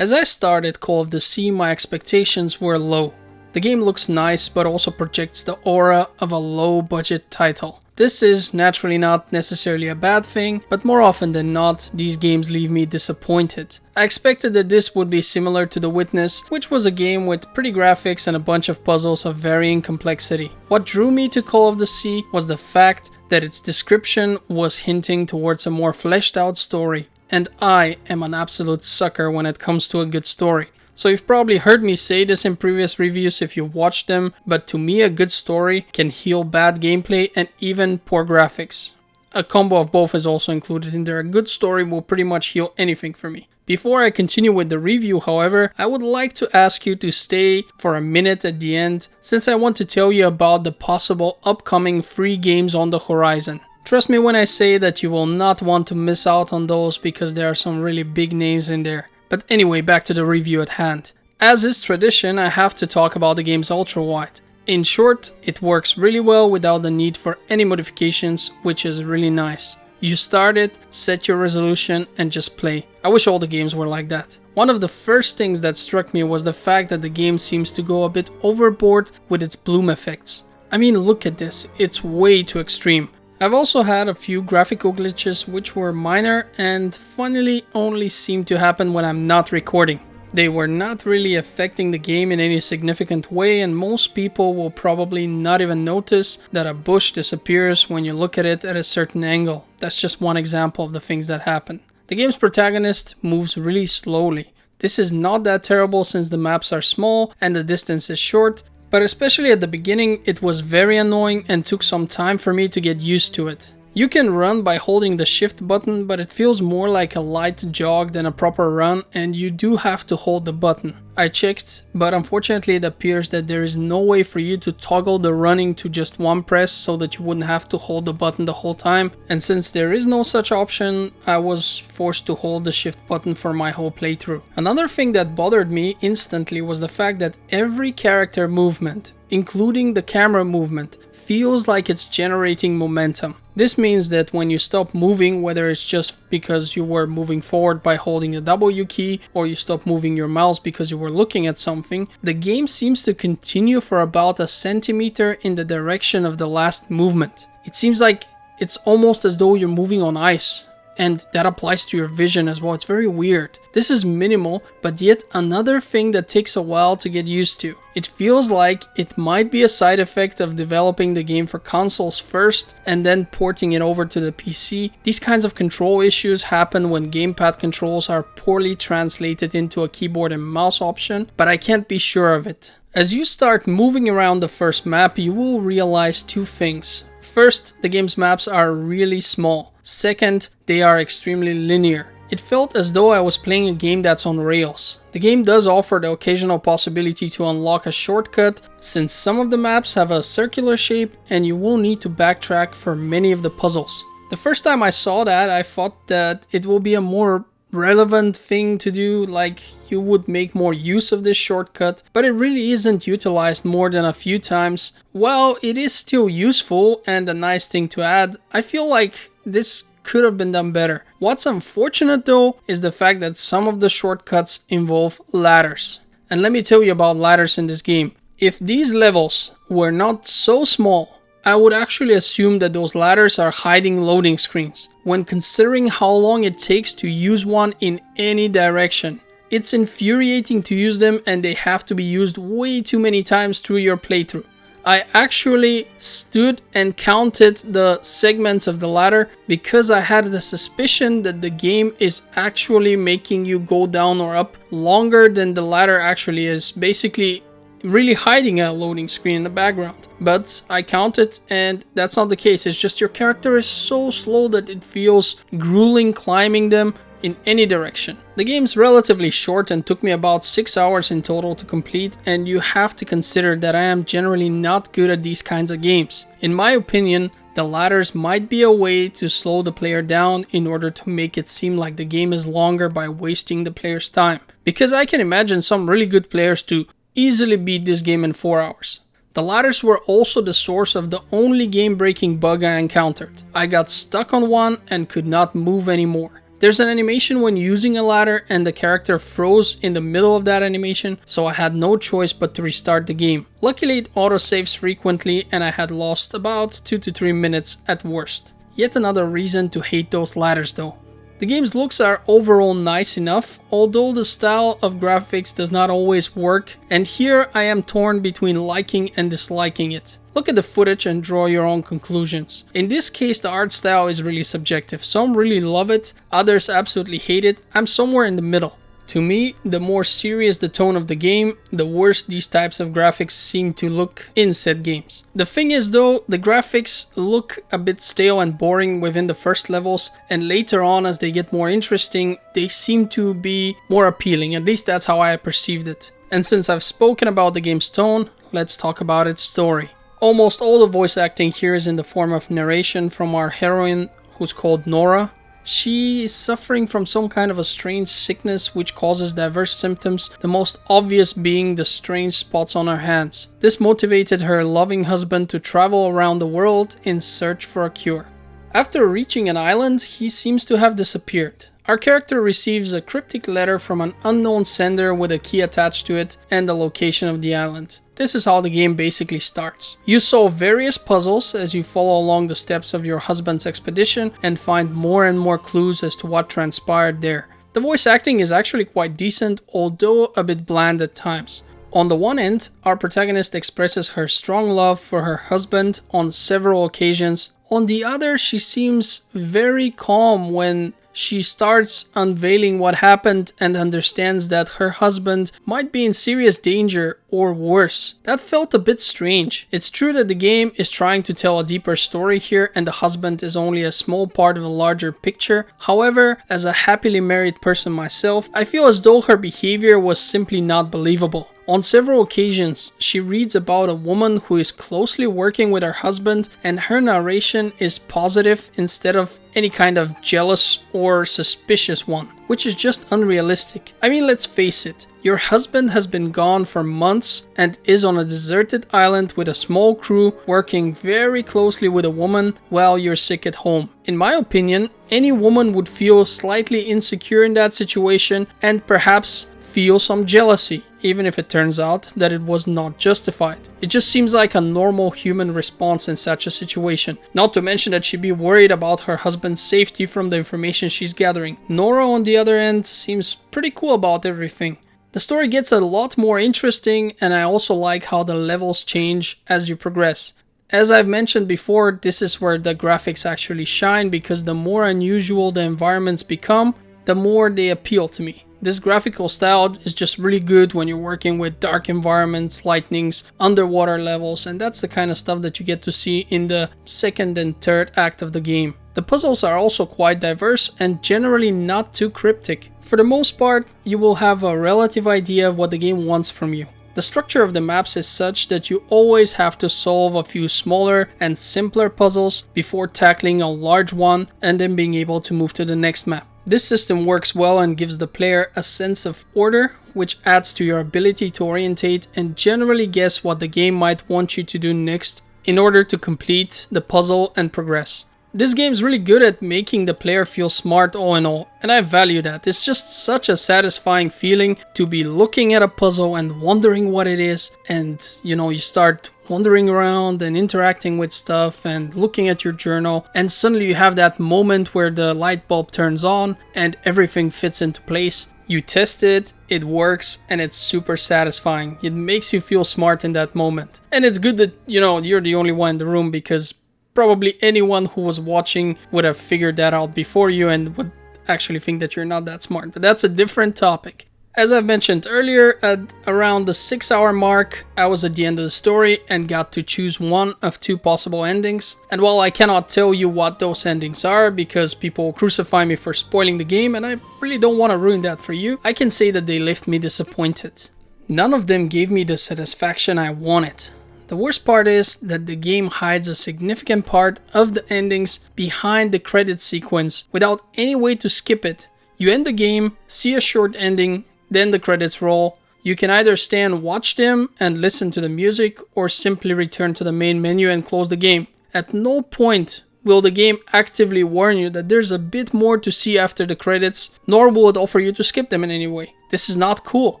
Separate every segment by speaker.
Speaker 1: As I started Call of the Sea, my expectations were low. The game looks nice, but also projects the aura of a low-budget title. This is naturally not necessarily a bad thing, but more often than not, these games leave me disappointed. I expected that this would be similar to The Witness, which was a game with pretty graphics and a bunch of puzzles of varying complexity. What drew me to Call of the Sea was the fact that its description was hinting towards a more fleshed out story. And I am an absolute sucker when it comes to a good story. So you've probably heard me say this in previous reviews if you watched them, but to me a good story can heal bad gameplay and even poor graphics. A combo of both is also included in there. A good story will pretty much heal anything for me. Before I continue with the review, however, I would like to ask you to stay for a minute at the end, since I want to tell you about the possible upcoming free games on the horizon. Trust me when I say that you will not want to miss out on those because there are some really big names in there. But anyway, back to the review at hand. As is tradition, I have to talk about the game's Ultrawide. In short, it works really well without the need for any modifications, which is really nice. You start it, set your resolution, and just play. I wish all the games were like that. One of the first things that struck me was the fact that the game seems to go a bit overboard with its bloom effects. I mean, look at this, it's way too extreme. I've also had a few graphical glitches which were minor and funnily only seem to happen when I'm not recording. They were not really affecting the game in any significant way, and most people will probably not even notice that a bush disappears when you look at it at a certain angle. That's just one example of the things that happen. The game's protagonist moves really slowly. This is not that terrible since the maps are small and the distance is short, but especially at the beginning it was very annoying and took some time for me to get used to it. You can run by holding the shift button, but it feels more like a light jog than a proper run, and you do have to hold the button. I checked, but unfortunately it appears that there is no way for you to toggle the running to just one press so that you wouldn't have to hold the button the whole time, and since there is no such option, I was forced to hold the shift button for my whole playthrough. Another thing that bothered me instantly was the fact that every character movement, including the camera movement, feels like it's generating momentum. This means that when you stop moving, whether it's just because you were moving forward by holding the W key or you stop moving your mouse because you were looking at something, the game seems to continue for about a centimeter in the direction of the last movement. It seems like it's almost as though you're moving on ice. And that applies to your vision as well. It's very weird. This is minimal, but yet another thing that takes a while to get used to. It feels like it might be a side effect of developing the game for consoles first and then porting it over to the PC. These kinds of control issues happen when gamepad controls are poorly translated into a keyboard and mouse option, but I can't be sure of it. As you start moving around the first map, you will realize two things. First, the game's maps are really small. Second, they are extremely linear. It felt as though I was playing a game that's on rails. The game does offer the occasional possibility to unlock a shortcut, since some of the maps have a circular shape and you will need to backtrack for many of the puzzles. The first time I saw that, I thought that it will be a more relevant thing to do, like you would make more use of this shortcut, but it really isn't utilized more than a few times. While it is still useful and a nice thing to add, I feel like this could have been done better. What's unfortunate though is the fact that some of the shortcuts involve ladders. And let me tell you about ladders in this game. If these levels were not so small, I would actually assume that those ladders are hiding loading screens. When considering how long it takes to use one in any direction, it's infuriating to use them and they have to be used way too many times through your playthrough. I actually stood and counted the segments of the ladder because I had the suspicion that the game is actually making you go down or up longer than the ladder actually is, basically really hiding a loading screen in the background. But I counted and that's not the case. It's just your character is so slow that it feels grueling climbing them in any direction. The game's relatively short and took me about 6 hours in total to complete, and you have to consider that I am generally not good at these kinds of games. In my opinion, the ladders might be a way to slow the player down in order to make it seem like the game is longer by wasting the player's time. Because I can imagine some really good players to easily beat this game in 4 hours. The ladders were also the source of the only game-breaking bug I encountered. I got stuck on one and could not move anymore. There's an animation when using a ladder and the character froze in the middle of that animation, so I had no choice but to restart the game. Luckily it autosaves frequently and I had lost about 2 to 3 minutes at worst. Yet another reason to hate those ladders though. The game's looks are overall nice enough, although the style of graphics does not always work, and here I am torn between liking and disliking it. Look at the footage and draw your own conclusions. In this case, the art style is really subjective. Some really love it, others absolutely hate it. I'm somewhere in the middle. To me, the more serious the tone of the game, the worse these types of graphics seem to look in said games. The thing is though, the graphics look a bit stale and boring within the first levels, and later on as they get more interesting, they seem to be more appealing. At least that's how I perceived it. And since I've spoken about the game's tone, let's talk about its story. Almost all the voice acting here is in the form of narration from our heroine, who's called Nora. She is suffering from some kind of a strange sickness which causes diverse symptoms, the most obvious being the strange spots on her hands. This motivated her loving husband to travel around the world in search for a cure. After reaching an island, he seems to have disappeared. Our character receives a cryptic letter from an unknown sender with a key attached to it and the location of the island. This is how the game basically starts. You solve various puzzles as you follow along the steps of your husband's expedition and find more and more clues as to what transpired there. The voice acting is actually quite decent, although a bit bland at times. On the one end, our protagonist expresses her strong love for her husband on several occasions. On the other, she seems very calm when she starts unveiling what happened and understands that her husband might be in serious danger or worse. That felt a bit strange. It's true that the game is trying to tell a deeper story here and the husband is only a small part of a larger picture. However, as a happily married person myself, I feel as though her behavior was simply not believable. On several occasions, she reads about a woman who is closely working with her husband and her narration is positive instead of any kind of jealous or suspicious one, which is just unrealistic. I mean, let's face it, your husband has been gone for months and is on a deserted island with a small crew working very closely with a woman while you're sick at home. In my opinion, any woman would feel slightly insecure in that situation and perhaps feel some jealousy, even if it turns out that it was not justified. It just seems like a normal human response in such a situation. Not to mention that she'd be worried about her husband's safety from the information she's gathering. Nora, on the other end, seems pretty cool about everything. The story gets a lot more interesting, and I also like how the levels change as you progress. As I've mentioned before, this is where the graphics actually shine, because the more unusual the environments become, the more they appeal to me. This graphical style is just really good when you're working with dark environments, lightnings, underwater levels, and that's the kind of stuff that you get to see in the second and third act of the game. The puzzles are also quite diverse and generally not too cryptic. For the most part, you will have a relative idea of what the game wants from you. The structure of the maps is such that you always have to solve a few smaller and simpler puzzles before tackling a large one and then being able to move to the next map. This system works well and gives the player a sense of order, which adds to your ability to orientate and generally guess what the game might want you to do next in order to complete the puzzle and progress. This game is really good at making the player feel smart all in all, and I value that. It's just such a satisfying feeling to be looking at a puzzle and wondering what it is, and you start wandering around and interacting with stuff and looking at your journal, and suddenly you have that moment where the light bulb turns on and everything fits into place. You test it, it works, and it's super satisfying. It makes you feel smart in that moment. And it's good that you're the only one in the room, because probably anyone who was watching would have figured that out before you and would actually think that you're not that smart. But that's a different topic. As I've mentioned earlier, at around the 6-hour mark, I was at the end of the story and got to choose one of 2 possible endings. And while I cannot tell you what those endings are because people will crucify me for spoiling the game, and I really don't want to ruin that for you, I can say that they left me disappointed. None of them gave me the satisfaction I wanted. The worst part is that the game hides a significant part of the endings behind the credit sequence without any way to skip it. You end the game, see a short ending, then the credits roll. You can either stay and watch them and listen to the music or simply return to the main menu and close the game. At no point will the game actively warn you that there's a bit more to see after the credits, nor will it offer you to skip them in any way. This is not cool.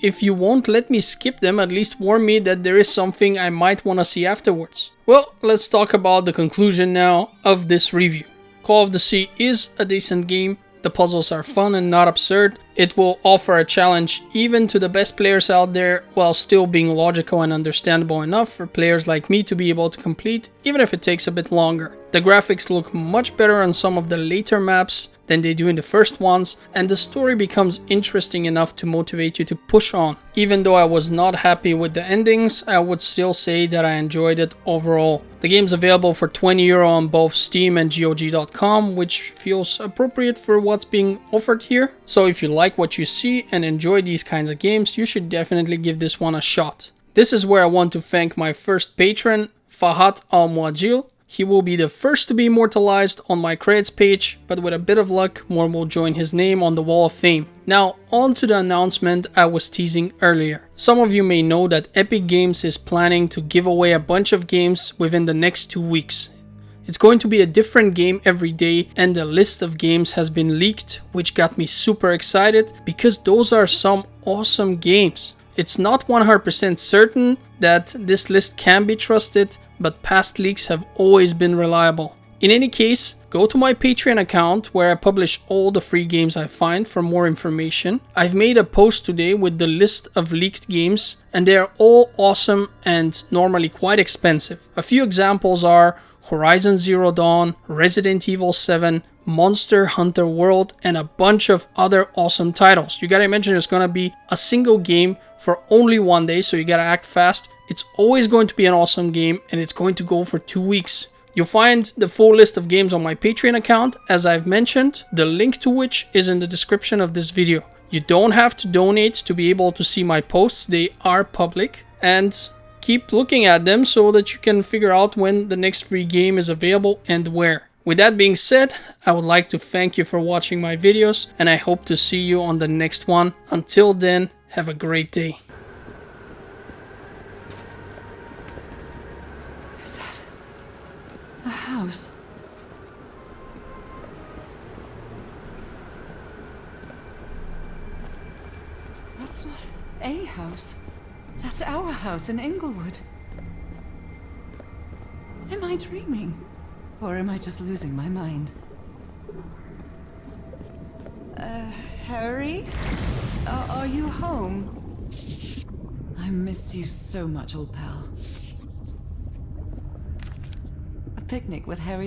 Speaker 1: If you won't let me skip them, at least warn me that there is something I might want to see afterwards. Well, let's talk about the conclusion now of this review. Call of the Sea is a decent game. The puzzles are fun and not absurd. It will offer a challenge even to the best players out there while still being logical and understandable enough for players like me to be able to complete, even if it takes a bit longer. The graphics look much better on some of the later maps than they do in the first ones, and the story becomes interesting enough to motivate you to push on. Even though I was not happy with the endings, I would still say that I enjoyed it overall. The game's available for €20 on both Steam and GOG.com, which feels appropriate for what's being offered here. So if you like what you see and enjoy these kinds of games, you should definitely give this one a shot. This is where I want to thank my first patron, Fahad Al-Muajil. He will be the first to be immortalized on my credits page, but with a bit of luck, more will join his name on the Wall of Fame. Now, on to the announcement I was teasing earlier. Some of you may know that Epic Games is planning to give away a bunch of games within the next 2 weeks. It's going to be a different game every day, and the list of games has been leaked, which got me super excited because those are some awesome games. It's not 100% certain that this list can be trusted, but past leaks have always been reliable. In any case, go to my Patreon account where I publish all the free games I find for more information. I've made a post today with the list of leaked games, and they are all awesome and normally quite expensive. A few examples are Horizon Zero Dawn, Resident Evil 7, Monster Hunter World, and a bunch of other awesome titles. You gotta imagine there's gonna be a single game for only 1 day, so you gotta act fast. It's always going to be an awesome game, and it's going to go for 2 weeks. You'll find the full list of games on my Patreon account, as I've mentioned, the link to which is in the description of this video. You don't have to donate to be able to see my posts, they are public, and keep looking at them so that you can figure out when the next free game is available and where. With that being said, I would like to thank you for watching my videos, and I hope to see you on the next one. Until then, have a great day.
Speaker 2: Is that a house? That's not a house. That's our house in Inglewood. Am I dreaming? Or am I just losing my mind? Harry? Are you home? I miss you so much, old pal. A picnic with Harry's